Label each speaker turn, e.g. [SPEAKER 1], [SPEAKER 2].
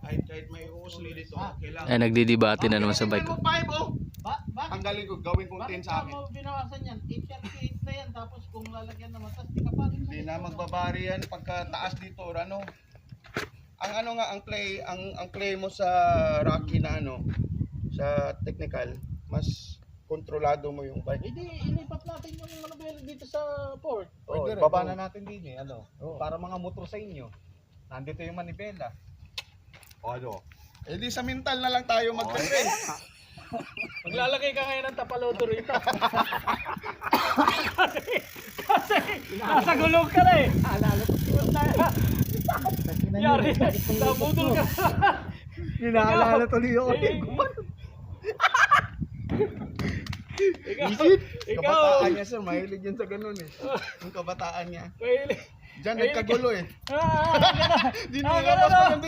[SPEAKER 1] Kahit may uusli dito, kailangan.
[SPEAKER 2] Ay, nagdidebate na naman sa bike ko.
[SPEAKER 1] 5 oh.
[SPEAKER 3] Bakit?
[SPEAKER 1] Ang galing ko, gawin kong 10 sa akin.
[SPEAKER 3] Bakit mo binawasan yan? 838 na yan, tapos kung lalagyan naman, tapos di ka pa rin.
[SPEAKER 1] Hindi na magbabari yan pagka taas dito or ano. Ang ano nga ang play mo sa Rocky na ano, sa technical, mas kontrolado mo yung bike.
[SPEAKER 3] Hindi, ilipat natin yung manubela dito sa port.
[SPEAKER 4] Pwede rin. Baba na natin din eh, ano. Para mga motor sa inyo. Nandito yung manibela. O ano?
[SPEAKER 1] Eh di sa mental na lang tayo mag-train.
[SPEAKER 3] Maglalagay ka ngayon ng tapalodo rito. kasi nasa gulong ka na eh. Yari, nabudol ka.
[SPEAKER 4] Inaalala tuloy ako.
[SPEAKER 3] Ikaw,
[SPEAKER 1] Kabataan niya sir, mahilig yan sa ganun eh. Yung kabataan niya.
[SPEAKER 3] mahilig.
[SPEAKER 1] Diyan nagkagulo eh.
[SPEAKER 3] Ah,
[SPEAKER 1] Di nilabas pa yung